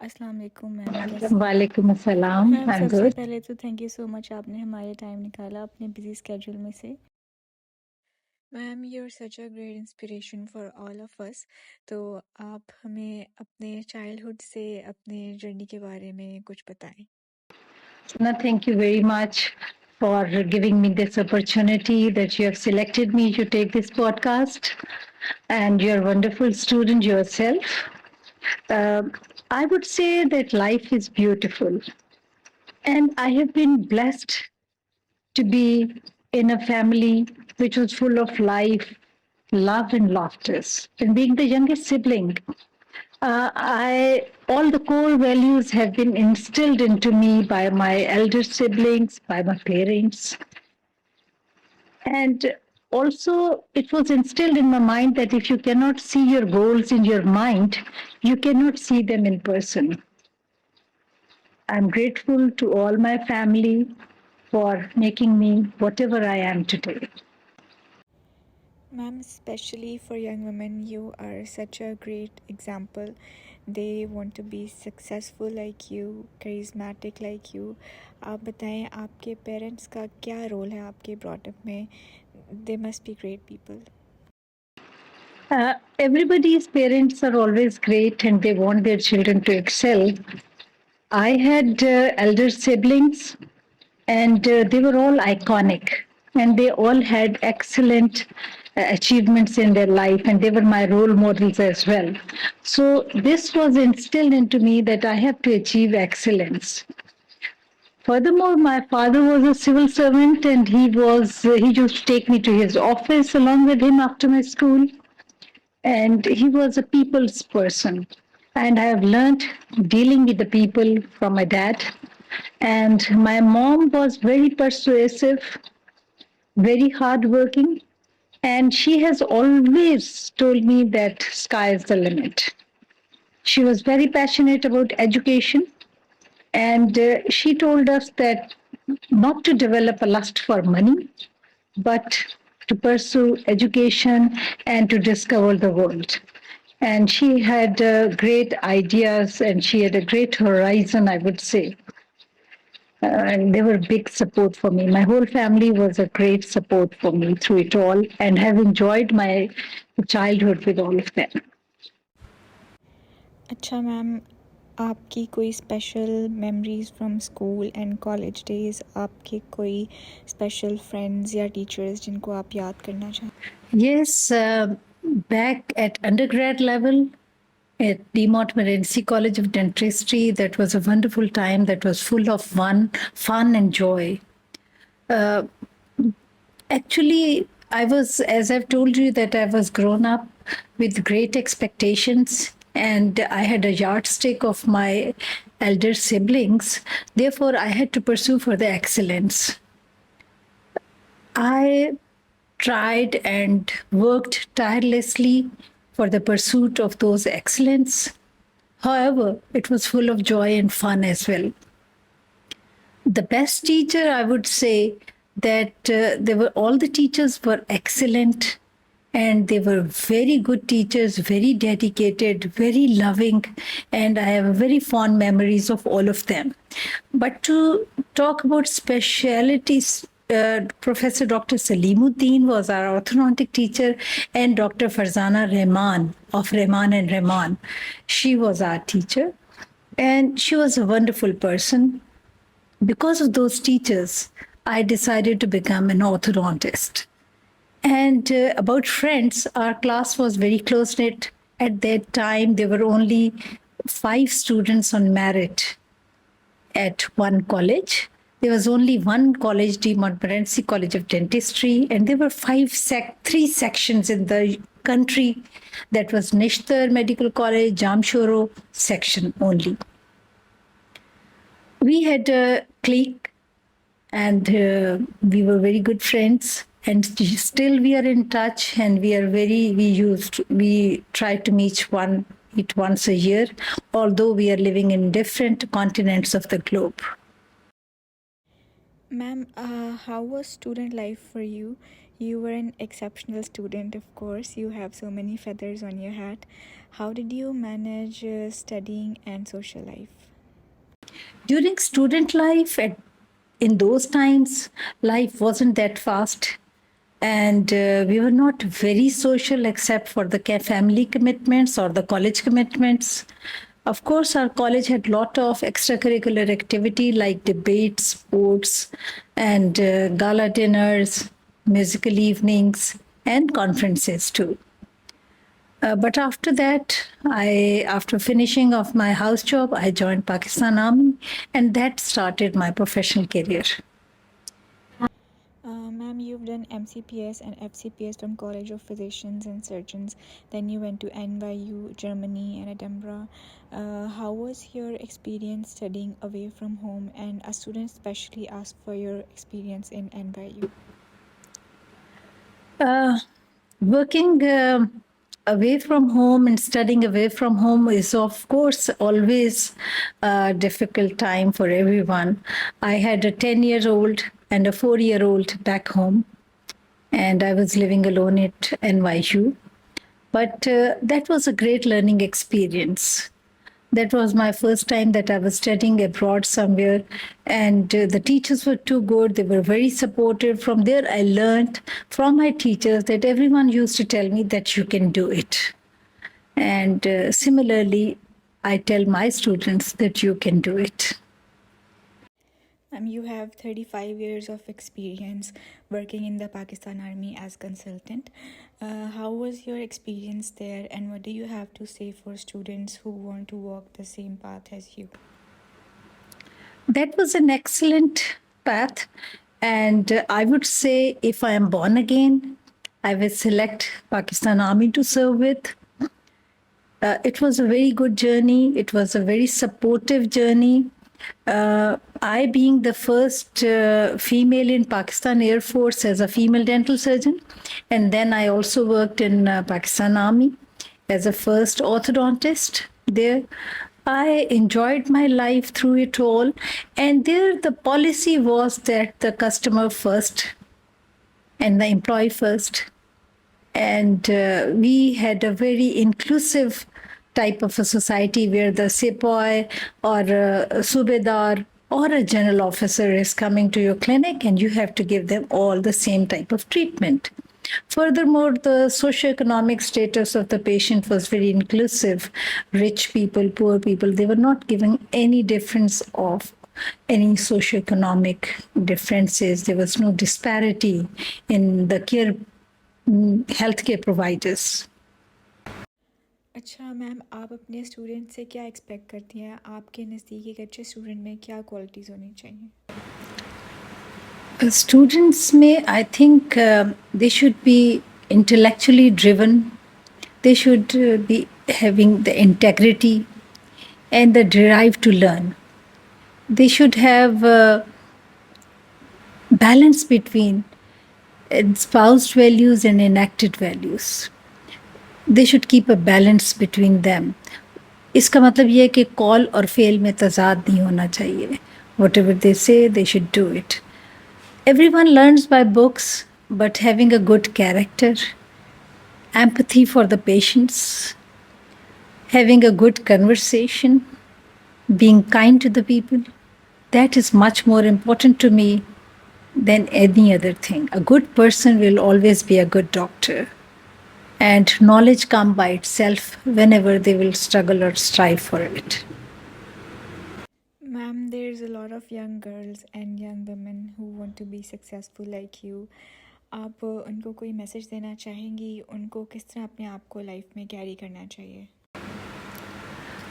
अस्सलाम वालेकुम मैम, कैसे हैं? वालेकुम अस्सलाम। मैम I'm सबसे good. पहले तो थैंक यू सो मच, आपने हमारे टाइम निकाला अपने बिजी स्केड्यूल में से। Ma'am you are such a great inspiration for all of us. तो आप हमें अपने चाइल्डहुड से अपने जर्नी के बारे में कुछ बताएं। No, thank you very much for giving me this opportunity that you have selected me to take this podcast. And you're a wonderful student yourself. Uh, I would say that life is beautiful. And I have been blessed to be in a family which was full of life, love, and laughter. And being the youngest sibling, I all the core values have been instilled into me by my elder siblings, by my parents, and also it was instilled in my mind that if you cannot see your goals in your mind, you cannot see them in person. I'm grateful to all my family for making me whatever I am today. Ma'am, especially for young women, you are such a great example. They want to be successful like you, charismatic like you. आप बताएं आपके parents का क्या role है आपके brought up में? They must be great people. Everybody's parents are always great and they want their children to excel. I had elder siblings, and they were all iconic, and they all had excellent achievements in their life, and they were my role models as well. So, this was instilled into me that I have to achieve excellence. Furthermore, my father was a civil servant, and he used to take me to his office along with him after my school, and he was a people's person. And I have learned dealing with the people from my dad. And my mom was very persuasive, very hardworking, and she has always told me that sky is the limit. She was very passionate about education, and she told us that not to develop a lust for money, but to pursue education and to discover the world. And she had great ideas and she had a great horizon, I would say. And they were a big support for me. My whole family was a great support for me through it all and have enjoyed my childhood with all of them. अच्छा ma'am, आपकी कोई special memories from school and college days, आपके कोई special friends या teachers जिनको आप याद करना चाहें? Yes, back at undergrad level at DMOT Merency College of Dentistry, that was a wonderful time that was full of fun and joy. Uh, Actually, I was, as I've told you, that I was grown up with great expectations and I had a yardstick of my elder siblings. Therefore, I had to pursue for the excellence. I tried and worked tirelessly for the pursuit of those excellence. However, it was full of joy and fun as well. The best teacher, I would say that all the teachers were excellent and they were very good teachers, very dedicated, very loving, and I have very fond memories of all of them. But to talk about specialities, Professor Dr. Salimuddin was our orthodontic teacher, and Dr. Farzana Rehman of Rehman and Rehman. She was our teacher, and she was a wonderful person. Because of those teachers, I decided to become an orthodontist. And about friends, our class was very close knit. At that time, there were only 5 students on merit at one college. There was only one college, the Montmorency College of Dentistry, and there were 3 sections in the country. That was Nishtar Medical College, Jamshoro section only. We had a clique and we were very good friends and still we are in touch and we try to meet once a year, although we are living in different continents of the globe. Ma'am, how was student life for you? You were an exceptional student, of course. You have so many feathers on your hat. How did you manage studying and social life? During student life, in those times, life wasn't that fast. And we were not very social except for the family commitments or the college commitments. Of course, our college had a lot of extracurricular activity like debates, sports, and gala dinners, musical evenings, and conferences too. But after that, after finishing of my house job, I joined Pakistan Army, and that started my professional career. Ma'am, you've done MCPS and FCPS from College of Physicians and Surgeons. Then you went to NYU, Germany, and Edinburgh. How was your experience studying away from home? And a student especially asked for your experience in NYU. Working away from home and studying away from home is, of course, always a difficult time for everyone. I had a 10-year-old and a 4-year-old back home, and I was living alone at NYU. But that was a great learning experience. That was my first time that I was studying abroad somewhere, and the teachers were too good. They were very supportive. From there, I learned from my teachers that everyone used to tell me that you can do it. And similarly, I tell my students that you can do it. You have 35 years of experience working in the Pakistan Army as consultant. How was your experience there, and what do you have to say for students who want to walk the same path as you? That was an excellent path. And I would say if I am born again, I will select Pakistan Army to serve with. It was a very good journey. It was a very supportive journey. I, being the first female in Pakistan Air Force as a female dental surgeon, and then I also worked in Pakistan Army as a first orthodontist there. I enjoyed my life through it all. And there, the policy was that the customer first and the employee first. And we had a very inclusive type of a society where the sepoy or a subedar or a general officer is coming to your clinic and you have to give them all the same type of treatment. Furthermore, the socioeconomic status of the patient was very inclusive. Rich people, poor people, they were not giving any difference of any socioeconomic differences. There was no disparity in the healthcare providers. अच्छा ma'am, आप अपने student से क्या expect करती हैं? आपके नज़दीक एक अच्छे स्टूडेंट में क्या क्वालिटीज़ होनी चाहिए? Students may, I think, they should be intellectually driven. They should be having the integrity and the drive to learn. They should have balance between espoused values and enacted values. They should keep a balance between them. इसका मतलब ये है कि call और fail में तजाद नहीं होना चाहिए. Whatever they say, they should do it. Everyone learns by books, but having a good character, empathy for the patients, having a good conversation, being kind to the people, that is much more important to me than any other thing. A good person will always be a good doctor. And knowledge comes by itself whenever they will struggle or strive for it. Ma'am, there's a lot of young girls and young women who want to be successful like you. आप उनको कोई message देना चाहेंगी? उनको किस तरह अपने आप को लाइफ में कैरी करना चाहिए?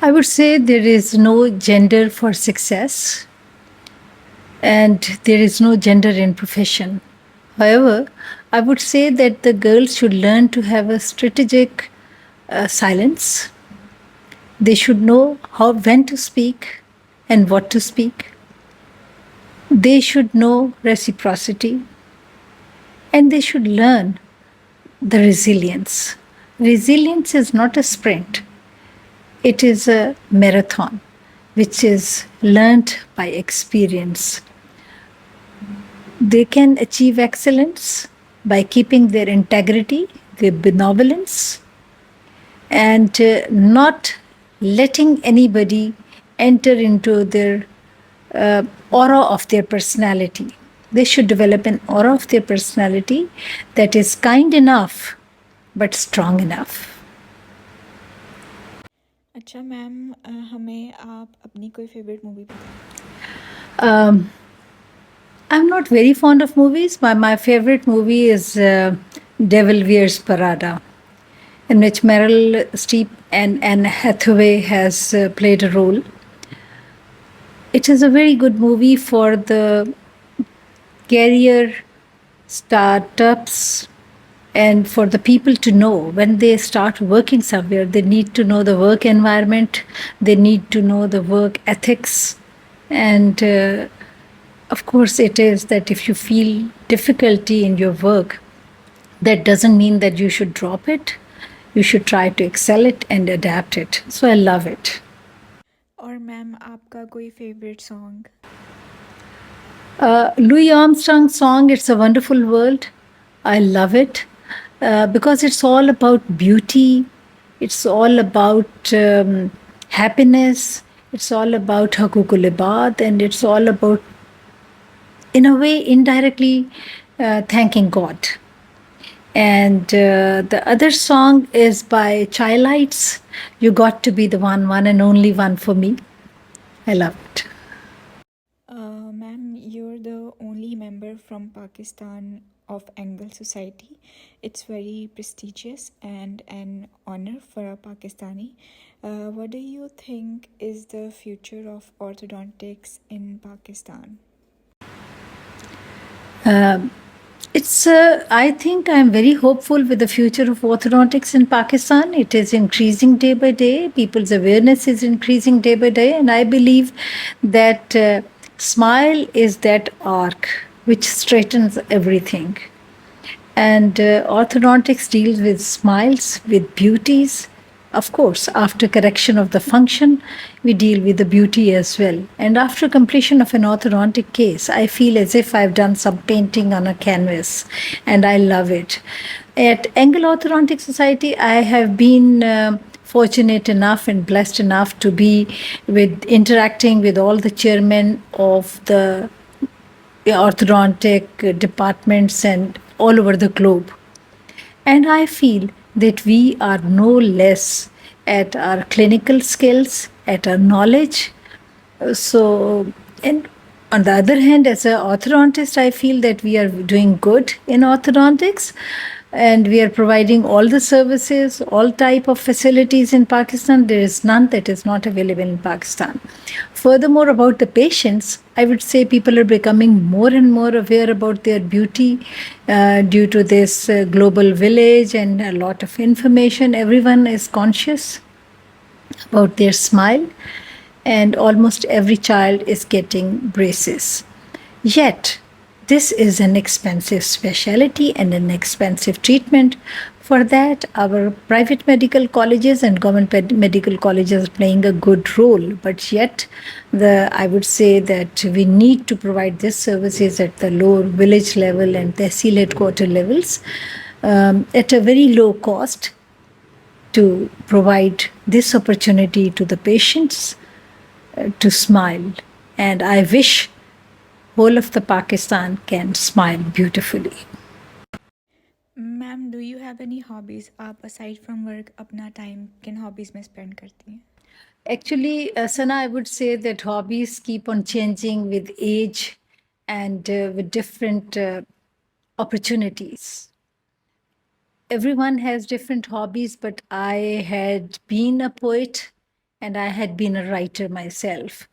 I would say there is no gender for success and there is no gender in profession. However, I would say that the girls should learn to have a strategic silence. They should know when to speak and what to speak. They should know reciprocity and they should learn the resilience. Resilience is not a sprint. It is a marathon, which is learned by experience. They can achieve excellence by keeping their integrity, their benevolence, and not letting anybody enter into their aura of their personality. They should develop an aura of their personality that is kind enough but strong enough. अच्छा ma'am, हमें आप अपनी कोई favourite movie बताएं. Um, I'm not very fond of movies. My favorite movie is Devil Wears Prada, in which Meryl Streep and Anne Hathaway has played a role. It is a very good movie for the career startups and for the people to know when they start working somewhere, they need to know the work environment, they need to know the work ethics. And of course, it is that if you feel difficulty in your work, that doesn't mean that you should drop it. You should try to excel it and adapt it. So I love it. और ma'am आपका कोई favourite song. Louis Armstrong's song, It's a Wonderful World, I love it because it's all about beauty, it's all about happiness, it's all about Hakukul Ibad, and it's all about, in a way, indirectly thanking God. And the other song is by Childlights, You Got to Be the One and Only One for Me. I love it. Ma'am, you're the only member from Pakistan of Angle Society. It's very prestigious and an honor for a Pakistani. What do you think is the future of orthodontics in Pakistan? I think I'm very hopeful with the future of orthodontics in Pakistan. It is increasing day by day. People's awareness is increasing day by day. And I believe that smile is that arc which straightens everything. And orthodontics deals with smiles, with beauties. Of course, after correction of the function, we deal with the beauty as well. And after completion of an orthodontic case, I feel as if I've done some painting on a canvas, and I love it. At Angle Orthodontic Society, I have been fortunate enough and blessed enough to be with interacting with all the chairmen of the orthodontic departments and all over the globe. And I feel that we are no less at our clinical skills, at our knowledge. So, and on the other hand, as an orthodontist, I feel that we are doing good in orthodontics and we are providing all the services, all type of facilities in Pakistan. There is none that is not available in Pakistan. Furthermore, about the patients, I would say people are becoming more and more aware about their beauty due to this global village and a lot of information. Everyone is conscious about their smile, and almost every child is getting braces. Yet, this is an expensive specialty and an expensive treatment. For that, our private medical colleges and government medical colleges are playing a good role. But yet, I would say that we need to provide these services at the lower village level and tehsil headquarter levels at a very low cost to provide this opportunity to the patients to smile. And I wish whole of the Pakistan can smile beautifully. Ma'am, do you have any hobbies? आप aside from work अपना time किन hobbies में spend करती हैं? Actually, Sana, I would say that hobbies keep on changing with age and with different opportunities. Everyone has different hobbies, but I had been a poet and I had been a writer myself.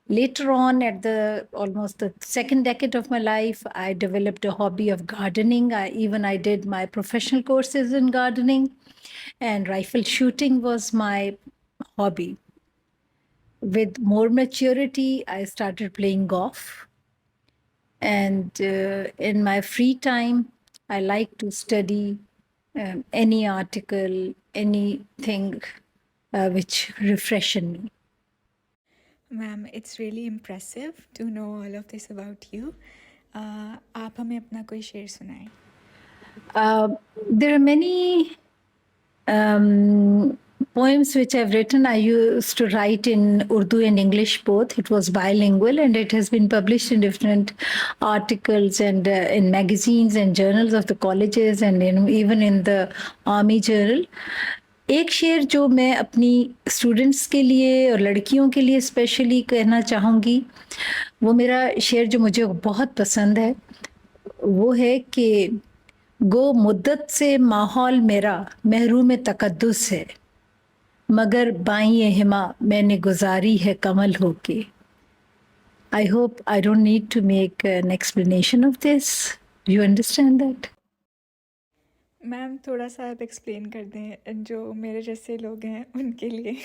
Later on, at the almost the second decade of my life, I developed a hobby of gardening. I did my professional courses in gardening, and rifle shooting was my hobby. With more maturity, I started playing golf. And in my free time, I like to study any article, anything which refreshes me. Ma'am, it's really impressive to know all of this about you. आप हमें अपना कोई शेर सुनाएं. There are many poems which I've written. I used to write in Urdu and English both. It was bilingual and it has been published in different articles and in magazines and journals of the colleges and even in the Army Journal. एक शेर जो मैं अपनी students के लिए और लड़कियों के लिए स्पेशली कहना चाहूँगी, वो मेरा शेर जो मुझे बहुत पसंद है, वो है कि गो मुद्दत से माहौल मेरा महरूम तकद्दुस है, मगर बाई हिमा मैंने गुजारी है कमल होके. I hope I don't need to make an explanation of this. Do you understand that? Ma'am थोड़ा सा आप एक्सप्लेन कर दें जो मेरे जैसे लोग हैं उनके लिए.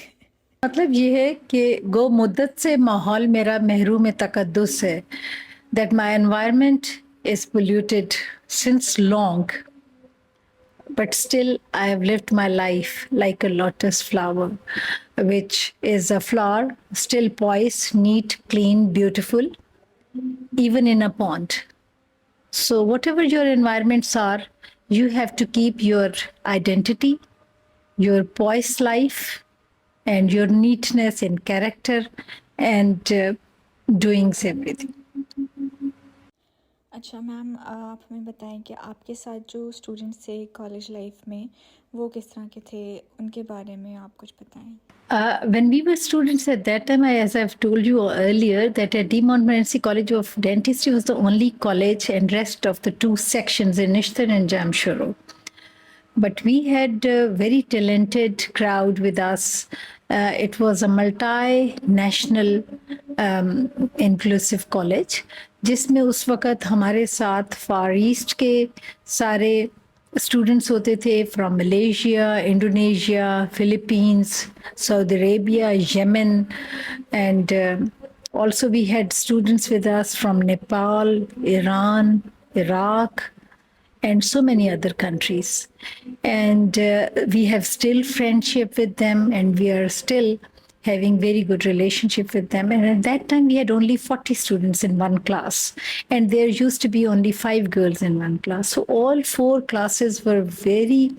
मतलब ये है कि गो मुद्दत से माहौल मेरा महरूम तकद्दुस है, that my environment is polluted since long, but still I have lived my life like a lotus flower, which is a flower still poised, neat, clean, beautiful, even in a pond. So whatever your environments are, you have to keep your identity, your poised life, and your neatness in character and doing everything. अच्छा ma'am, आप हमें बताएं कि आपके साथ जो students थे college life में वो किस तरह के थे, उनके बारे में आप कुछ बताएं. When we were students at that time, as I've told you earlier, that at D. Montmorency College of Dentistry was the only college and rest of the two sections in Nishtar and Jamshoro. But we had a very talented crowd with us. It was a multinational inclusive college, जिसमें उस वक़्त हमारे साथ फार east के सारे students होते थे, from Malaysia, Indonesia, Philippines, Saudi Arabia, Yemen, and also we had students with us from Nepal, Iran, Iraq, and so many other countries. And we have still friendship with them, and we are still having very good relationship with them. And at that time, we had only 40 students in one class, and there used to be only 5 girls in one class. So all 4 classes were very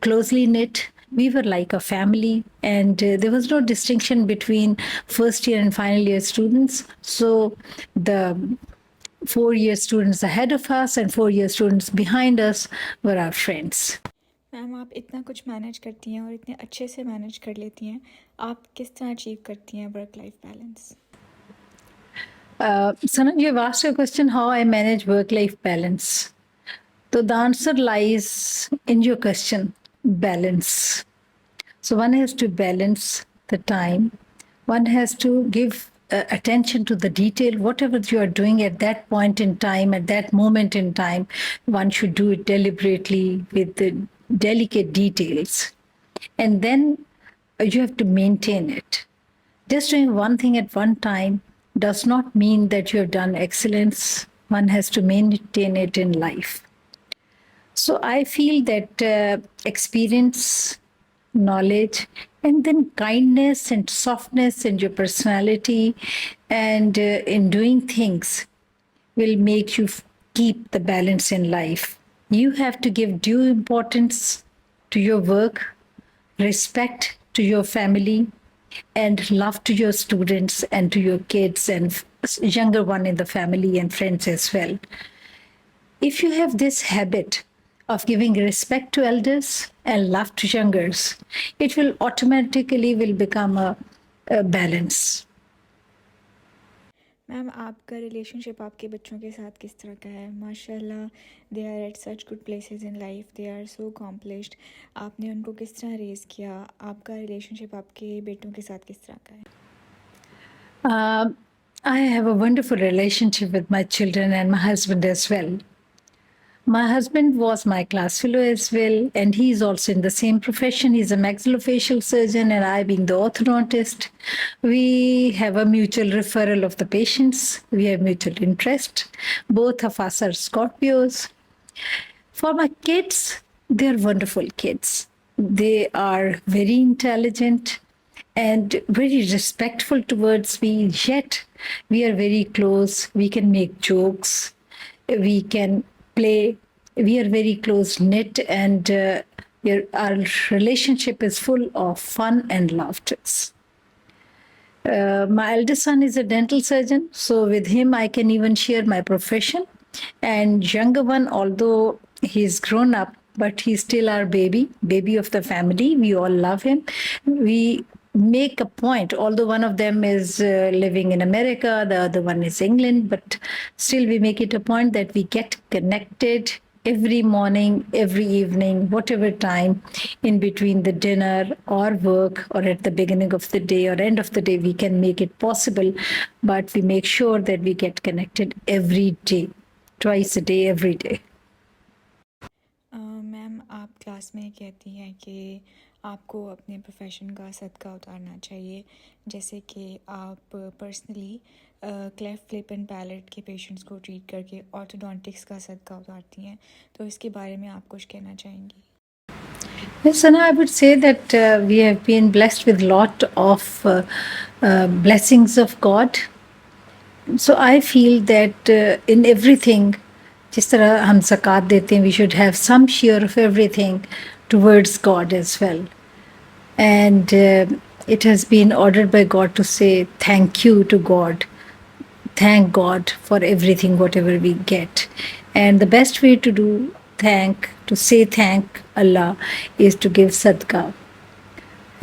closely knit. We were like a family, and there was no distinction between first year and final year students. So the 4-year students ahead of us and 4-year students behind us were our friends. Ma'am आप इतना कुछ manage करती हैं और इतने अच्छे से manage कर लेती हैं, आप किस तरह अचीव करती हैं work life balance? Sanam, you've asked a question how I manage work-life balance. So the answer lies in your question, balance. So one has to balance the time. One has to give attention to the detail. Whatever you are doing at that point in time, at that moment in time, one should do it deliberately with the delicate details. And then you have to maintain it. Just doing one thing at one time does not mean that you have done excellence. One has to maintain it in life. So I feel that experience, knowledge, and then kindness and softness in your personality and in doing things will make you keep the balance in life. You have to give due importance to your work, respect to your family, and love to your students and to your kids and younger one in the family and friends as well. If you have this habit of giving respect to elders and love to youngers, it will automatically will become a balance. Ma'am आपका relationship आपके बच्चों के साथ किस तरह का है? माशाल्लाह, they are at such good places in life, they are so accomplished. आपने उनको किस तरह रेज़ किया? आपका रिलेशनशिप आपके बेटों के साथ किस तरह का है? I have a wonderful relationship with my children and my husband as well. My husband was my class fellow as well, and he's also in the same profession. He's a maxillofacial surgeon, and I being the orthodontist. We have a mutual referral of the patients. We have mutual interest. Both of us are Scorpios. For my kids, they're wonderful kids. They are very intelligent and very respectful towards me, yet we are very close. We can make jokes. We can play We are very close knit, and our relationship is full of fun and laughters. My eldest son is a dental surgeon, so with him I can even share my profession. And younger one, although he's grown up, but he's still our baby of the family. We all love him. We make a point, although one of them is living in America, the other one is England, but still we make it a point that we get connected every morning, every evening, whatever time in between the dinner or work or at the beginning of the day or end of the day, we can make it possible. But we make sure that we get connected every day, twice a day, every day. Ma'am आप class में कहती हैं कि आपको अपने profession का सदका उतारना चाहिए, जैसे कि आप personally cleft lip and palate के पेशेंट्स को ट्रीट करके ऑर्थोडोंटिक्स का सदका उतारती हैं, तो इसके बारे में आप कुछ कहना चाहेंगी? Yes, and I would say that we have been blessed with a lot of blessings of God. So I feel that in everything, जिस तरह हम ज़कात देते हैं, we should have some share of everything towards God as well. And it has been ordered by God to say thank you to God. Thank God for everything, whatever we get. And the best way to say thank Allah is to give sadaqah.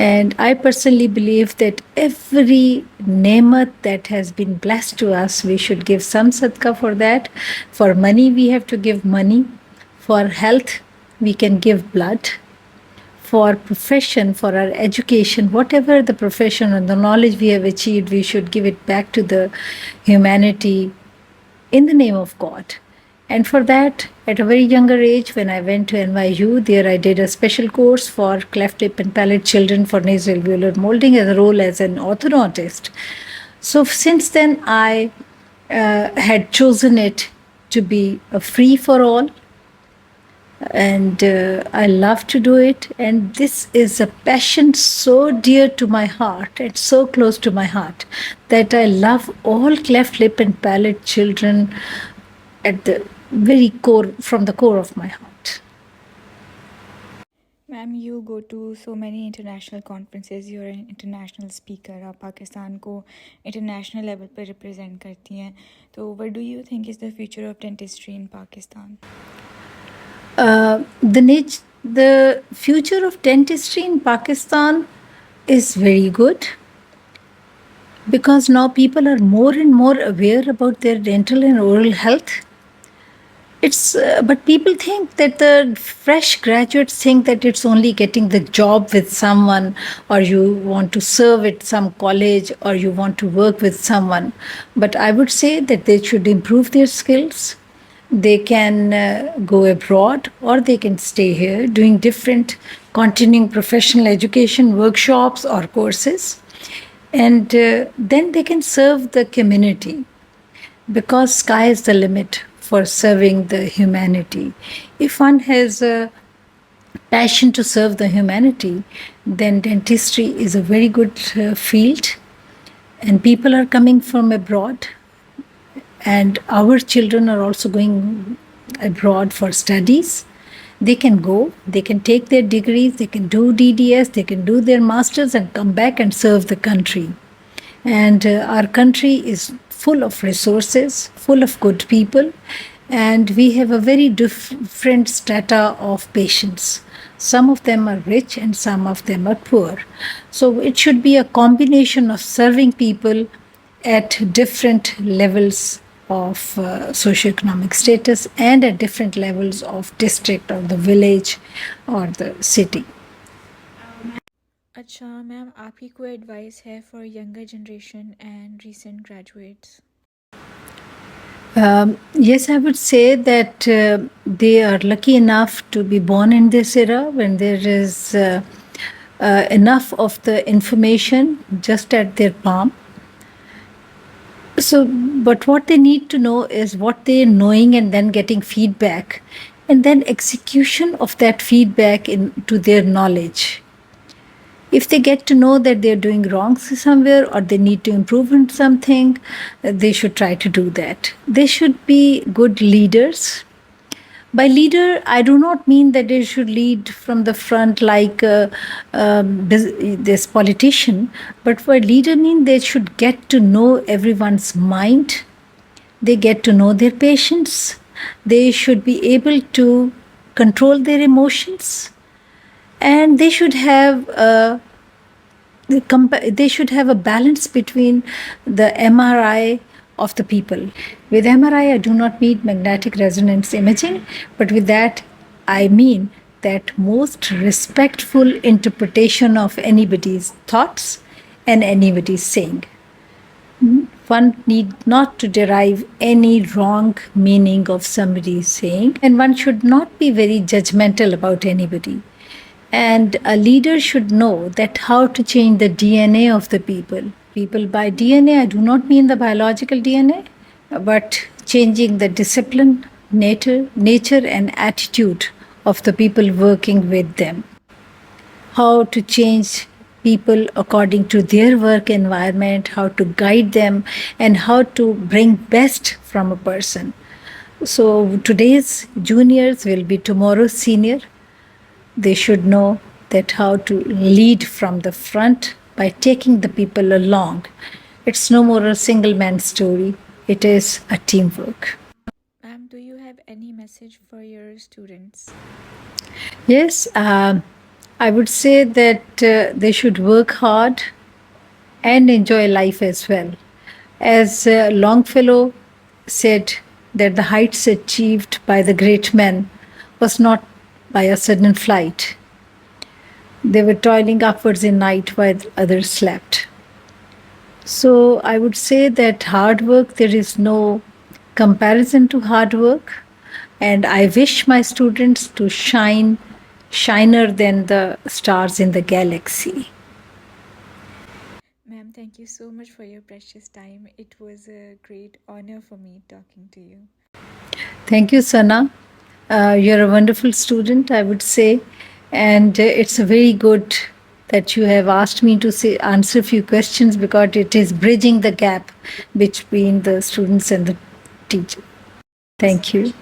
And I personally believe that every nemat that has been blessed to us, we should give some sadaqah for that. For money, we have to give money. For health, we can give blood. For profession, for our education, whatever the profession or the knowledge we have achieved, we should give it back to the humanity in the name of God. And for that, at a very younger age, when I went to NYU, there I did a special course for cleft lip and palate children for nasoalveolar molding as a role as an orthodontist. So since then, I had chosen it to be free for all. And I love to do it. And this is a passion so dear to my heart and so close to my heart that I love all cleft lip and palate children at the very core, from the core of my heart. Ma'am you go to so many international conferences, you are an international speaker, आप पाकिस्तान को international level पर represent करती हैं, तो what do you think is the future of dentistry in Pakistan? The future of dentistry in Pakistan is very good because now people are more and more aware about their dental and oral health. But people think that the fresh graduates think that it's only getting the job with someone, or you want to serve at some college, or you want to work with someone. But I would say that they should improve their skills. They can go abroad, or they can stay here doing different continuing professional education workshops or courses. And then they can serve the community, because sky is the limit for serving the humanity. If one has a passion to serve the humanity, then dentistry is a very good field. And people are coming from abroad, and our children are also going abroad for studies. They can go, they can take their degrees, they can do DDS, they can do their masters and come back and serve the country. And our country is full of resources, full of good people, and we have a very different strata of patients. Some of them are rich and some of them are poor. So it should be a combination of serving people at different levels of socioeconomic status and at different levels of district or the village or the city. अच्छा ma'am, आपकी कोई advice है for younger generation and recent graduates? Yes, I would say that they are lucky enough to be born in this era when there is enough of the information just at their palm. So, but what they need to know is what they're knowing and then getting feedback, and then execution of that feedback into their knowledge. If they get to know that they're doing wrong somewhere or they need to improve in something, they should try to do that. They should be good leaders By leader, I do not mean that they should lead from the front like this politician, but for leader mean they should get to know everyone's mind. They get to know their patients. They should be able to control their emotions, and they should have they should have a balance between the MRI of the people. With MRI, I do not mean magnetic resonance imaging, but with that, I mean that most respectful interpretation of anybody's thoughts and anybody's saying. One need not to derive any wrong meaning of somebody's saying, and one should not be very judgmental about anybody. And a leader should know that how to change the DNA of the people. People by DNA, I do not mean the biological DNA, but changing the discipline, nature and attitude of the people working with them. How to change people according to their work environment, how to guide them, and how to bring best from a person. So today's juniors will be tomorrow's senior. They should know that how to lead from the front by taking the people along. It's no more a single man story, it is a teamwork. Ma'am, do you have any message for your students? Yes, I would say that they should work hard and enjoy life as well. As Longfellow said, that the heights achieved by the great men was not by a sudden flight. They were toiling upwards in night while others slept. So I would say that hard work, there is no comparison to hard work. And I wish my students to shiner than the stars in the galaxy. Ma'am, thank you so much for your precious time. It was a great honor for me talking to you. Thank you, Sana. You're a wonderful student, I would say. And it's very good that you have asked me to answer a few questions, because it is bridging the gap between the students and the teacher. Thank you.